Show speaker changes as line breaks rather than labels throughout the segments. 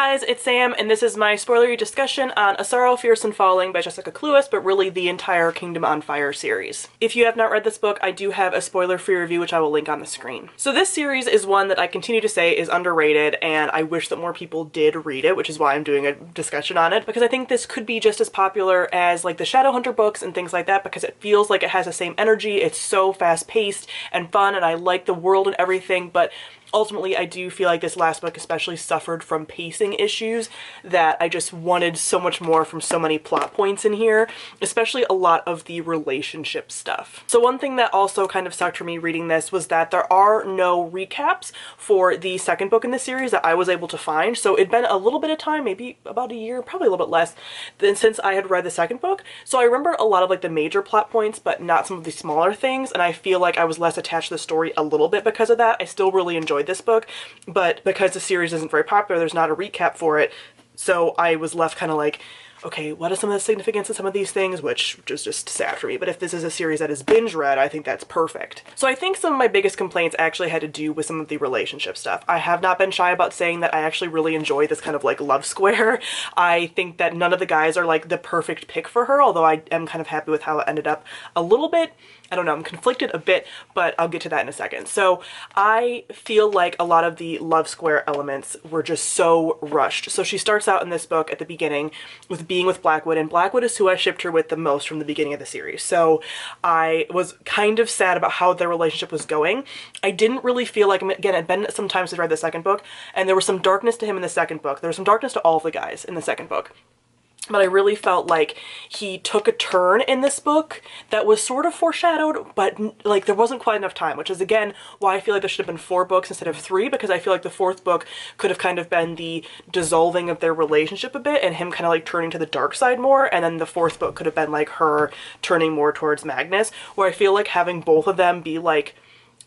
guys, it's Sam, and this is my spoilery discussion on A Sorrow Fierce and Falling by Jessica Cluess, but really the entire Kingdom on Fire series. If you have not read this book, I do have a spoiler-free review which I will link on the screen. So this series is one that I continue to say is underrated, and I wish that more people did read it, which is why I'm doing a discussion on it, because I think this could be just as popular as like the Shadowhunter books and things like that, because it feels like it has the same energy. It's so fast-paced and fun, and I like the world and everything, but ultimately, I do feel like this last book especially suffered from pacing issues that I just wanted so much more from so many plot points in here, especially a lot of the relationship stuff. So one thing that also kind of sucked for me reading this was that there are no recaps for the second book in the series that I was able to find. So it'd been a little bit of time, maybe about a year, probably a little bit less, than since I had read the second book. So I remember a lot of like the major plot points, but not some of the smaller things, and I feel like I was less attached to the story a little bit because of that. I still really enjoyed this book, but because the series isn't very popular, there's not a recap for it, so I was left kind of like, okay, what is some of the significance of some of these things, which is just sad for me. But if this is a series that is binge read, I think that's perfect. So I think some of my biggest complaints actually had to do with some of the relationship stuff. I have not been shy about saying that I actually really enjoy this kind of like love square. I think that none of the guys are like the perfect pick for her, although I am kind of happy with how it ended up a little bit. I don't know, I'm conflicted a bit, but I'll get to that in a second. So I feel like a lot of the love square elements were just so rushed. So she starts out in this book at the beginning with being with Blackwood, and Blackwood is who I shipped her with the most from the beginning of the series. So I was kind of sad about how their relationship was going. I didn't really feel like, again, it'd been some time since I read the second book, and there was some darkness to him in the second book. There was some darkness to all of the guys in the second book. But I really felt like he took a turn in this book that was sort of foreshadowed, but like there wasn't quite enough time, which is again why I feel like there should have been 4 books instead of 3, because I feel like the 4th book could have kind of been the dissolving of their relationship a bit and him kind of like turning to the dark side more, and then the 4th book could have been like her turning more towards Magnus, where I feel like having both of them be like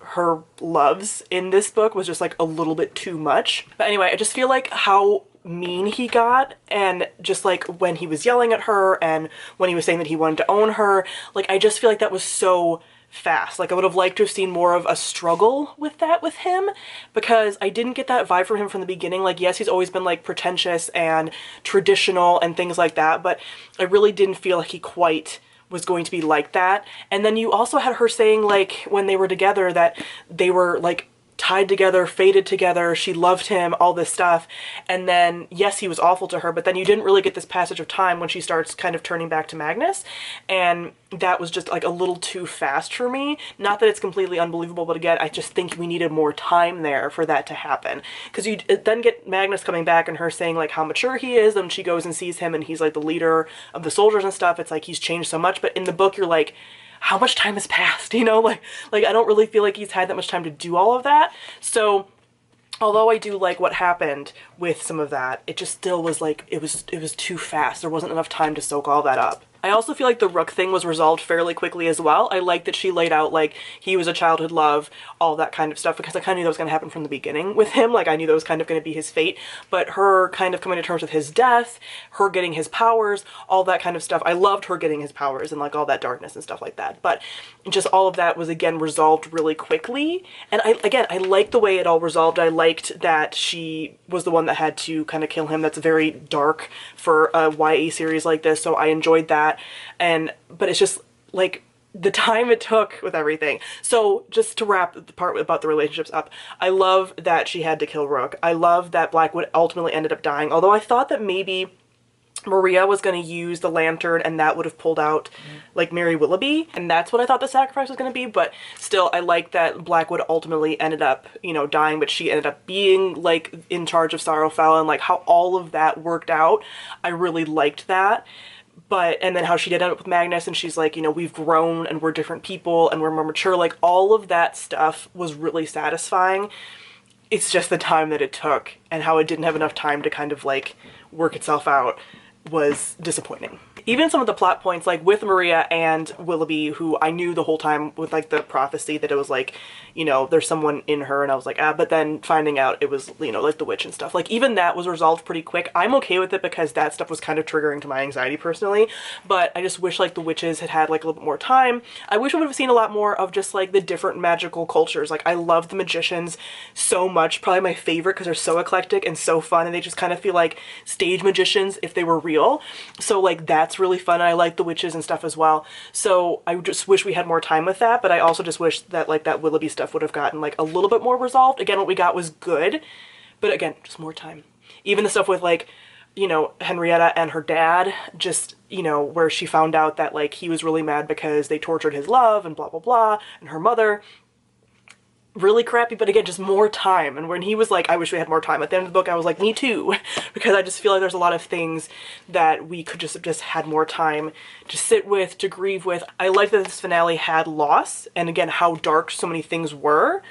her loves in this book was just like a little bit too much. But anyway, I just feel like how mean he got, and just like when he was yelling at her and when he was saying that he wanted to own her, like I just feel like that was so fast. Like I would have liked to have seen more of a struggle with that with him, because I didn't get that vibe from him from the beginning. Like yes, he's always been like pretentious and traditional and things like that, but I really didn't feel like he quite was going to be like that. And then you also had her saying like when they were together that they were like tied together, fated together, she loved him, all this stuff. And then yes, he was awful to her, but then you didn't really get this passage of time when she starts kind of turning back to Magnus, and that was just like a little too fast for me. Not that it's completely unbelievable, but again, I just think we needed more time there for that to happen, because you then get Magnus coming back and her saying like how mature he is, and she goes and sees him and he's like the leader of the soldiers and stuff. It's like he's changed so much, but in the book you're like, how much time has passed, you know? Like I don't really feel like he's had that much time to do all of that. So although I do like what happened with some of that, it just still was like, it was too fast. There wasn't enough time to soak all that up. I also feel like the Rook thing was resolved fairly quickly as well. I like that she laid out like he was a childhood love, all that kind of stuff, because I kind of knew that was going to happen from the beginning with him. Like I knew that was kind of going to be his fate, but her kind of coming to terms with his death, her getting his powers, all that kind of stuff. I loved her getting his powers and like all that darkness and stuff like that, but just all of that was again resolved really quickly. And I liked the way it all resolved. I liked that she was the one that had to kind of kill him. That's very dark for a YA series like this, so I enjoyed that. But it's just like the time it took with everything. So just to wrap the part about the relationships up, I love that she had to kill Rook. I love that Blackwood ultimately ended up dying, although I thought that maybe Maria was going to use the lantern and that would have pulled out like Mary Willoughby, and that's what I thought the sacrifice was going to be. But still, I like that Blackwood ultimately ended up, you know, dying, but she ended up being like in charge of Sorrowfell, and like how all of that worked out. I really liked that. But, and then how she did end up with Magnus, and she's like, you know, we've grown and we're different people and we're more mature. Like all of that stuff was really satisfying. It's just the time that it took and how it didn't have enough time to kind of like work itself out was disappointing. even some of the plot points, like with Maria and Willoughby, who I knew the whole time with like the prophecy that it was like, you know, there's someone in her, and I was like, ah, but then finding out it was, you know, like the witch and stuff, like even that was resolved pretty quick. I'm okay with it because that stuff was kind of triggering to my anxiety personally, but I just wish like the witches had had like a little bit more time. I wish we would have seen a lot more of just like the different magical cultures. Like I love the magicians so much, probably my favorite because they're so eclectic and so fun, and they just kind of feel like stage magicians if they were real. So like that's really fun, and I like the witches and stuff as well. So I just wish we had more time with that, but I also just wish that like that Willoughby stuff would have gotten like a little bit more resolved. Again, what we got was good, but again, just more time. Even the stuff with like, you know, Henrietta and her dad, just, you know, where she found out that like he was really mad because they tortured his love and blah blah blah, and her mother, really crappy, but again, just more time. And when he was like, I wish we had more time at the end of the book, I was like, me too, because I just feel like there's a lot of things that we could just have just had more time to sit with, to grieve with. I like that this finale had loss, and again, how dark so many things were,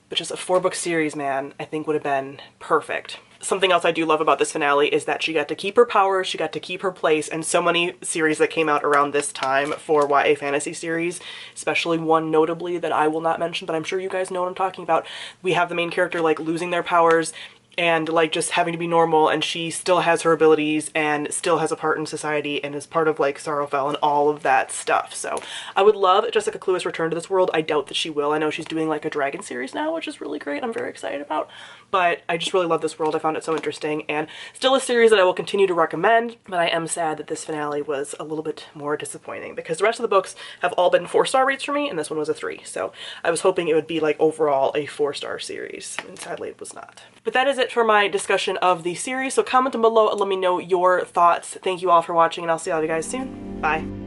but just a 4-book series, man, I think would have been perfect. Something else I do love about this finale is that she got to keep her powers, she got to keep her place, and so many series that came out around this time for YA fantasy series, especially one notably that I will not mention, but I'm sure you guys know what I'm talking about. We have the main character like losing their powers and like just having to be normal, and she still has her abilities and still has a part in society and is part of like Sorrowfell and all of that stuff. So I would love Jessica Cluess return to this world. I doubt that she will. I know she's doing like a dragon series now, which is really great. I'm very excited about, but I just really love this world. I found it so interesting, and still a series that I will continue to recommend, but I am sad that this finale was a little bit more disappointing because the rest of the books have all been 4-star rates for me, and this one was a 3. So I was hoping it would be like overall a 4-star series, and sadly it was not. But that is it for my discussion of the series. So comment down below and let me know your thoughts. Thank you all for watching, and I'll see all of you guys soon. Bye.